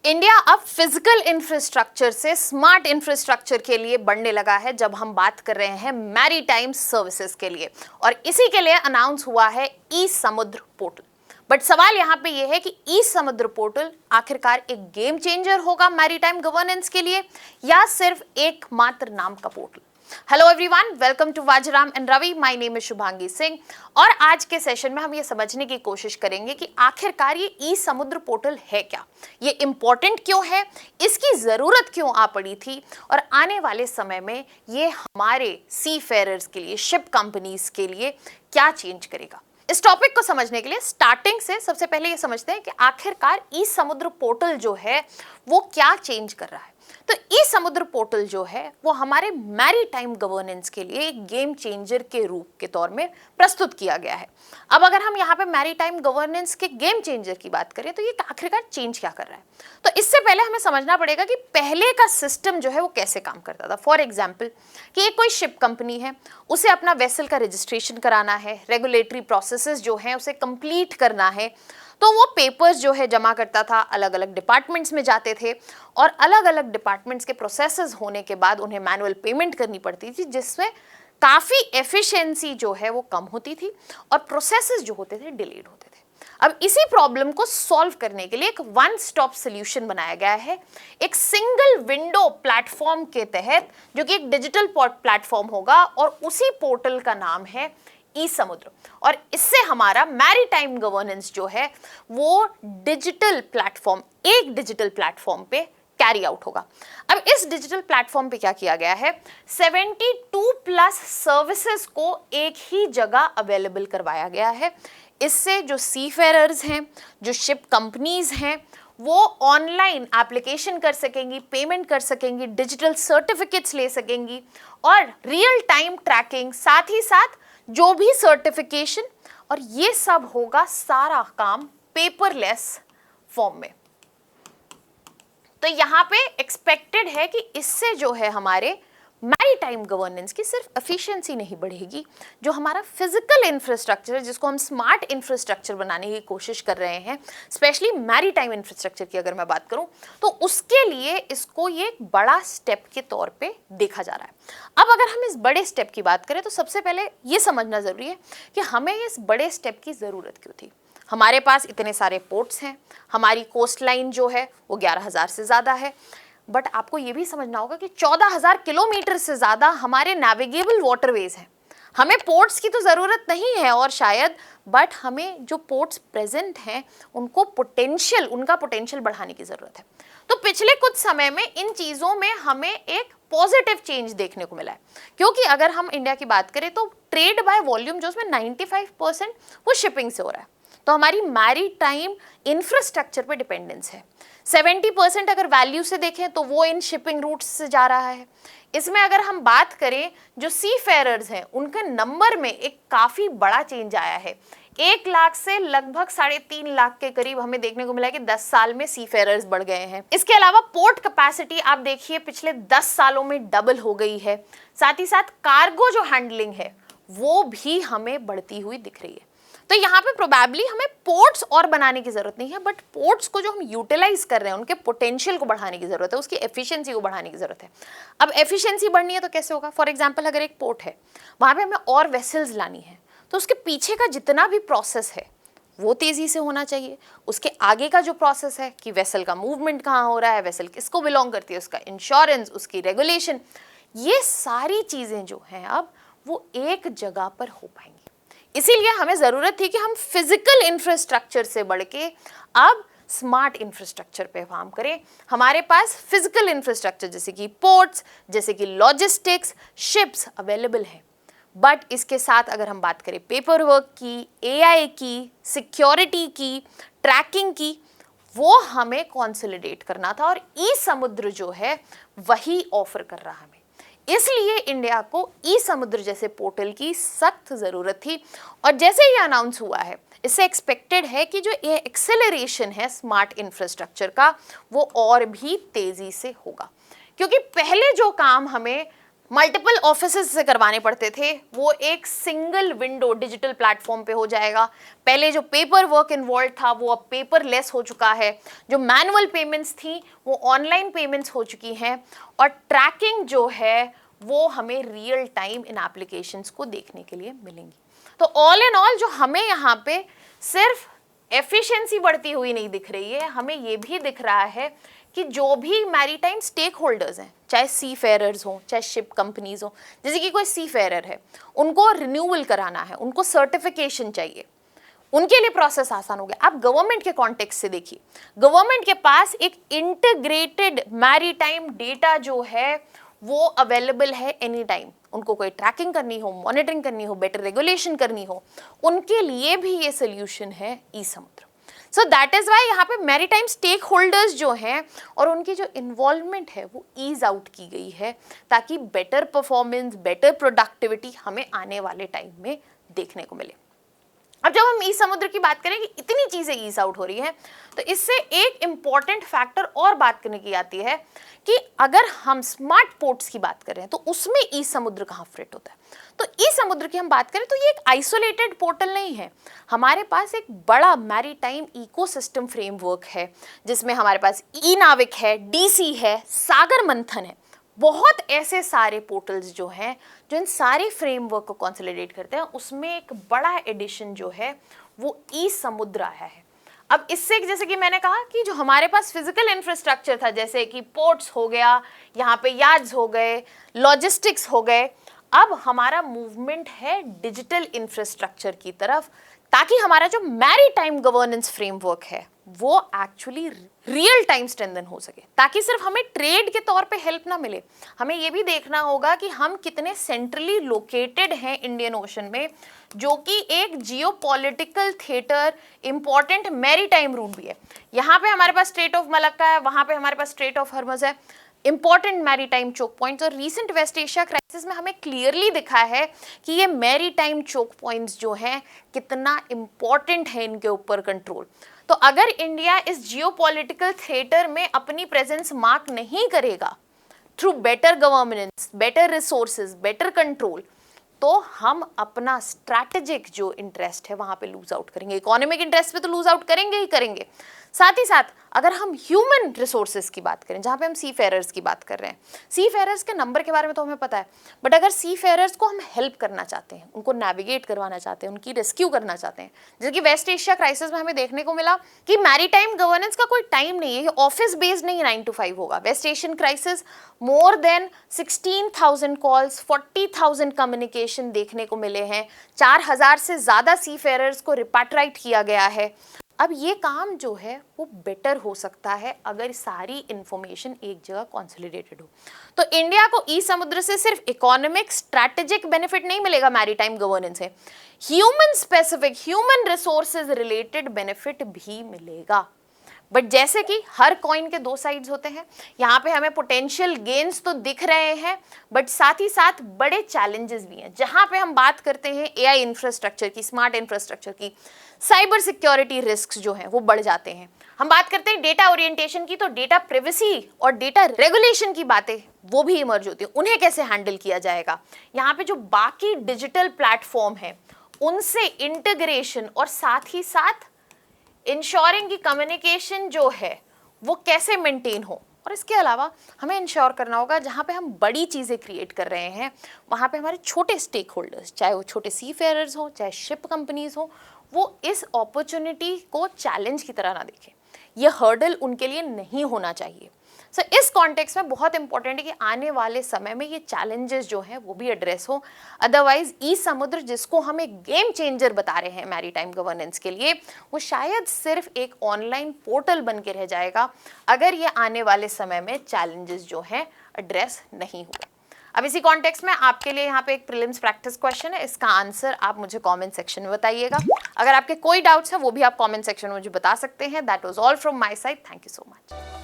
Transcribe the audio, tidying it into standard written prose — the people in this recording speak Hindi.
इंडिया अब फिजिकल इंफ्रास्ट्रक्चर से स्मार्ट इंफ्रास्ट्रक्चर के लिए बढ़ने लगा है जब हम बात कर रहे हैं मैरीटाइम सर्विसेज के लिए, और इसी के लिए अनाउंस हुआ है ई समुद्र पोर्टल। बट सवाल यहाँ पे ये है कि ई समुद्र पोर्टल आखिरकार एक गेम चेंजर होगा मैरीटाइम गवर्नेंस के लिए या सिर्फ एक मात्र नाम का portal. Hello everyone, welcome to Vajiram and Ravi. My name is Shubhangi Singh और आज के सेशन में हम ये समझने की कोशिश करेंगे कि आखिरकार ये ई समुद्र पोर्टल है क्या, ये इंपॉर्टेंट क्यों है, इसकी जरूरत क्यों आ पड़ी थी और आने वाले समय में ये हमारे सी फेयरर्स के लिए, शिप कंपनीज के लिए क्या चेंज करेगा। इस टॉपिक को समझने के लिए स्टार्टिंग से सबसे पहले ये समझते हैं कि आखिरकार ई समुद्र पोर्टल जो है वो क्या चेंज कर रहा है। तो ई समुद्र पोर्टल जो है वो हमारे मैरीटाइम गवर्नेंस के लिए एक गेम चेंजर के रूप के तौर में प्रस्तुत किया गया है। अब अगर हम यहाँ पे मैरीटाइम गवर्नेंस के गेम चेंजर की बात करें तो ये आखिरकार चेंज क्या कर रहा है, तो इससे पहले हमें समझना पड़ेगा कि पहले का सिस्टम जो है वो कैसे काम करता था। फॉर एग्जाम्पल कि एक कोई शिप कंपनी है, उसे अपना वेसल का रजिस्ट्रेशन कराना है, रेगुलेटरी प्रोसेसेस जो है उसे कंप्लीट करना है, तो वो पेपर्स जो है जमा करता था, अलग अलग डिपार्टमेंट्स में जाते थे और अलग अलग डिपार्टमेंट्स के प्रोसेसेस होने के बाद उन्हें मैनुअल पेमेंट करनी पड़ती थी, जिससे काफ़ी एफिशिएंसी जो है वो कम होती थी और प्रोसेसेस जो होते थे डिलेड होते थे। अब इसी प्रॉब्लम को सॉल्व करने के लिए एक वन स्टॉप सोल्यूशन बनाया गया है, एक सिंगल विंडो प्लेटफॉर्म के तहत, जो कि एक डिजिटल प्लेटफॉर्म होगा और उसी पोर्टल का नाम है ई समुद्र। और इससे हमारा मैरीटाइम गवर्नेंस जो है वो डिजिटल प्लेटफॉर्म, एक डिजिटल प्लेटफॉर्म पे कैरी आउट होगा। अब इस डिजिटल प्लेटफॉर्म पे क्या किया गया है, 72 प्लस सर्विसेज को एक ही जगह अवेलेबल करवाया गया है। इससे जो सी फेयरर्स हैं, जो शिप कंपनीज हैं, वो ऑनलाइन एप्लीकेशन कर सकेंगी, पेमेंट कर सकेंगी, डिजिटल सर्टिफिकेट्स ले सकेंगी और रियल टाइम ट्रैकिंग, साथ ही साथ जो भी सर्टिफिकेशन, और ये सब होगा सारा काम पेपरलेस फॉर्म में। तो यहाँ पे एक्सपेक्टेड है कि इससे जो है हमारे मैरीटाइम गवर्नेंस की सिर्फ एफिशिएंसी नहीं बढ़ेगी, जो हमारा फिजिकल इंफ्रास्ट्रक्चर है, जिसको हम स्मार्ट इंफ्रास्ट्रक्चर बनाने की कोशिश कर रहे हैं, स्पेशली मैरीटाइम इंफ्रास्ट्रक्चर की अगर मैं बात करूं, तो उसके लिए इसको ये एक बड़ा स्टेप के तौर पे देखा जा रहा है। अब अगर हम इस बड़े स्टेप की बात करें तो सबसे पहले ये समझना जरूरी है कि हमें इस बड़े स्टेप की जरूरत क्यों थी। हमारे पास इतने सारे पोर्ट्स हैं, हमारी कोस्ट लाइन जो है वो 11,000 से ज़्यादा है, बट आपको ये भी समझना होगा कि 14,000 किलोमीटर से ज़्यादा हमारे नेविगेबल वाटरवेज हैं। हमें पोर्ट्स की तो ज़रूरत नहीं है और शायद, बट हमें जो पोर्ट्स प्रेजेंट हैं उनका पोटेंशियल बढ़ाने की ज़रूरत है। तो पिछले कुछ समय में इन चीज़ों में हमें एक पॉजिटिव चेंज देखने को मिला है, क्योंकि अगर हम इंडिया की बात करें तो ट्रेड बाय वॉल्यूम जो उसमें 95% वो शिपिंग से हो रहा है, तो हमारी मैरीटाइम इंफ्रास्ट्रक्चर पे डिपेंडेंस है। 70% अगर वैल्यू से देखें तो वो इन शिपिंग रूट्स से जा रहा है। इसमें अगर हम बात करें जो सी फेयरर्स हैं उनके नंबर में एक काफ़ी बड़ा चेंज आया है। 1 लाख से लगभग 3.5 लाख के करीब हमें देखने को मिला है कि 10 साल में सी फेयरर्स बढ़ गए हैं। इसके अलावा पोर्ट कैपेसिटी आप देखिए पिछले 10 सालों में डबल हो गई है। साथ ही साथ कार्गो जो हैंडलिंग है वो भी हमें बढ़ती हुई दिख रही है। तो यहाँ पे प्रोबेबली हमें पोर्ट्स और बनाने की जरूरत नहीं है, बट पोर्ट्स को जो हम यूटिलाइज कर रहे हैं उनके पोटेंशियल को बढ़ाने की जरूरत है, उसकी एफिशिएंसी को बढ़ाने की जरूरत है। अब एफिशिएंसी बढ़नी है तो कैसे होगा? फॉर एग्जांपल अगर एक पोर्ट है, वहाँ पे हमें और वेसल्स लानी है, तो उसके पीछे का जितना भी प्रोसेस है वो तेज़ी से होना चाहिए। उसके आगे का जो प्रोसेस है कि वेसल का मूवमेंट कहाँ हो रहा है, वेसल किसको बिलोंग करती है, उसका इंश्योरेंस, उसकी रेगुलेशन, ये सारी चीज़ें जो हैं अब वो एक जगह पर हो पाएंगी। इसीलिए हमें ज़रूरत थी कि हम फिजिकल इंफ्रास्ट्रक्चर से बढ़ के अब स्मार्ट इंफ्रास्ट्रक्चर पे काम करें। हमारे पास फिजिकल इंफ्रास्ट्रक्चर जैसे कि पोर्ट्स, जैसे कि लॉजिस्टिक्स, शिप्स अवेलेबल हैं, बट इसके साथ अगर हम बात करें पेपर वर्क की, एआई की, सिक्योरिटी की, ट्रैकिंग की, वो हमें कंसोलिडेट करना था और ई समुद्र जो है वही ऑफर कर रहा हमें। इसलिए इंडिया को ई समुद्र जैसे पोर्टल की सख्त ज़रूरत थी और जैसे ये अनाउंस हुआ है, इससे एक्सपेक्टेड है कि जो ये एक्सेलरेशन है स्मार्ट इंफ्रास्ट्रक्चर का वो और भी तेज़ी से होगा, क्योंकि पहले जो काम हमें मल्टीपल ऑफिसेस से करवाने पड़ते थे, वो एक सिंगल विंडो डिजिटल प्लेटफॉर्म पे हो जाएगा। पहले जो पेपर वर्क इन्वॉल्व था वो अब पेपरलेस हो चुका है। जो मैनुअल पेमेंट्स थी वो ऑनलाइन पेमेंट्स हो चुकी हैं, और ट्रैकिंग जो है वो हमें रियल टाइम इन एप्लीकेशंस को देखने के लिए मिलेंगी। तो ऑल इन ऑल जो हमें यहाँ पे सिर्फ एफिशिएंसी बढ़ती हुई नहीं दिख रही है, हमें ये भी दिख रहा है कि जो भी मैरीटाइम स्टेक होल्डर्स हैं, चाहे सी फेयरर्स हों, चाहे शिप कंपनीज हों, जैसे कि कोई सी फेयरर है, उनको रिन्यूअल कराना है, उनको सर्टिफिकेशन चाहिए, उनके लिए प्रोसेस आसान हो गया। आप गवर्नमेंट के कॉन्टेक्स्ट से देखिए, गवर्नमेंट के पास एक इंटीग्रेटेड मैरीटाइम डेटा जो है वो अवेलेबल है एनी टाइम। उनको कोई ट्रैकिंग करनी हो, मॉनिटरिंग करनी हो, बेटर रेगुलेशन करनी हो, उनके लिए भी ये सोल्यूशन है ई समुद्र। सो दैट इज वाई यहाँ पे मैरीटाइम स्टेक होल्डर्स जो हैं और उनकी जो इन्वॉल्वमेंट है वो ईज आउट की गई है, ताकि बेटर परफॉर्मेंस, बेटर प्रोडक्टिविटी हमें आने वाले टाइम में देखने को मिले। अब जब हम ई समुद्र की बात करें कि इतनी चीजें ईज आउट हो रही हैं, तो इससे एक इंपॉर्टेंट फैक्टर और बात करने की आती है कि अगर हम स्मार्ट पोर्ट्स की बात करें तो उसमें ई समुद्र कहाँ फिट होता है। तो ई समुद्र की हम बात करें तो ये एक आइसोलेटेड पोर्टल नहीं है, हमारे पास एक बड़ा मैरीटाइम इकोसिस्टम फ्रेमवर्क है, जिसमें हमारे पास ई नाविक है, डीसी है, सागर मंथन है, बहुत ऐसे सारे पोर्टल्स जो हैं जो इन सारे फ्रेमवर्क को कंसोलिडेट करते हैं। उसमें एक बड़ा एडिशन जो है वो ई समुद्र आया है। अब इससे जैसे कि मैंने कहा कि जो हमारे पास फिजिकल इंफ्रास्ट्रक्चर था, जैसे कि पोर्ट्स हो गया, यहाँ पे यार्ड्स हो गए, लॉजिस्टिक्स हो गए, अब हमारा मूवमेंट है डिजिटल इंफ्रास्ट्रक्चर की तरफ, ताकि हमारा जो मैरीटाइम गवर्नेंस फ्रेमवर्क है वो एक्चुअली रियल टाइम स्ट्रेंथन हो सके, ताकि सिर्फ हमें ट्रेड के तौर पे हेल्प ना मिले, हमें ये भी देखना होगा कि हम कितने सेंट्रली लोकेटेड हैं इंडियन ओशन में, जो कि एक geopolitical theatre, important maritime route भी है। यहाँ पे हमारे पास स्ट्रेट ऑफ मलक्का है, वहाँ पे हमारे पास स्ट्रेट ऑफ हॉर्मज़ है, इंपॉर्टेंट मैरीटाइम चोक पॉइंट्स। और रीसेंट वेस्ट एशिया क्राइसिस में हमें क्लियरली दिखा है कि ये मैरीटाइम चोक पॉइंट्स जो हैं कितना इंपॉर्टेंट है इनके ऊपर कंट्रोल। तो अगर इंडिया इस जियोपॉलिटिकल थिएटर में अपनी प्रेजेंस मार्क नहीं करेगा through better governance, better resources, better control, तो हम अपना स्ट्रैटेजिक जो इंटरेस्ट है वहां पे लूज आउट करेंगे। इकोनॉमिक इंटरेस्ट पे तो लूज आउट करेंगे ही करेंगे, साथ ही साथ अगर हम ह्यूमन रिसोर्सेज की बात करें, जहाँ पे हम सी फेयरर्स की बात कर रहे हैं, सी फेयरर्स के नंबर के बारे में तो हमें पता है, बट अगर सी फेयरर्स को हम हेल्प करना चाहते हैं, उनको नेविगेट करवाना चाहते हैं, उनकी रेस्क्यू करना चाहते हैं, जैसे कि वेस्ट एशिया क्राइसिस में हमें देखने को मिला कि मैरीटाइम गवर्नेंस का कोई टाइम नहीं है, ऑफिस बेस्ड नहीं 9 to 5 होगा। West Asian crisis more than 16,000 calls, 40,000 communication देखने को मिले हैं, 4,000 से ज़्यादा सी फेयरर्स को रिपैट्राइट किया गया है। अब ये काम जो है वो बेटर हो सकता है अगर सारी इंफॉर्मेशन एक जगह कंसोलिडेटेड हो। तो इंडिया को ई समुद्र से सिर्फ इकोनॉमिक स्ट्रैटेजिक बेनिफिट नहीं मिलेगा मैरीटाइम गवर्नेंस से, human specific, human resources related benefit भी मिलेगा। बट जैसे कि हर कॉइन के दो साइड्स होते हैं, यहाँ पे हमें पोटेंशियल गेन्स तो दिख रहे हैं, बट साथ ही साथ बड़े चैलेंजेस भी हैं। जहाँ पे हम बात करते हैं एआई इंफ्रास्ट्रक्चर की, स्मार्ट इंफ्रास्ट्रक्चर की, साइबर सिक्योरिटी रिस्क जो हैं वो बढ़ जाते हैं। हम बात करते हैं डेटा ओरिएंटेशन की, तो डेटा प्राइवेसी और डेटा रेगुलेशन की बातें वो भी इमर्ज होती हैं, उन्हें कैसे हैंडल किया जाएगा। यहाँ पे जो बाकी डिजिटल प्लेटफॉर्म है उनसे इंटीग्रेशन और साथ ही साथ इंश्योरिंग की कम्युनिकेशन जो है वो कैसे मेंटेन हो। और इसके अलावा हमें इंश्योर करना होगा जहाँ पे हम बड़ी चीज़ें क्रिएट कर रहे हैं वहाँ पे हमारे छोटे स्टेक होल्डर्स, चाहे वो छोटे सी फेयरर्स हो, चाहे शिप कंपनीज हो, वो इस अपॉर्चुनिटी को चैलेंज की तरह ना देखें। ये हर्डल उनके लिए नहीं होना चाहिए। सो इस कॉन्टेक्स्ट में बहुत इंपॉर्टेंट है कि आने वाले समय में ये चैलेंजेस जो हैं वो भी एड्रेस हो। अदरवाइज ई समुद्र जिसको हम एक गेम चेंजर बता रहे हैं मैरीटाइम गवर्नेंस के लिए, वो शायद सिर्फ एक ऑनलाइन पोर्टल बन के रह जाएगा अगर ये आने वाले समय में चैलेंजेस जो हैं एड्रेस नहीं हुए। अब इसी कॉन्टेक्स्ट में आपके लिए यहाँ पे एक प्रीलिम्स प्रैक्टिस क्वेश्चन है, इसका आंसर आप मुझे कमेंट सेक्शन में बताइएगा। अगर आपके कोई डाउट्स हैं वो भी आप कमेंट सेक्शन में मुझे बता सकते हैं। That was all from my side, thank you so much.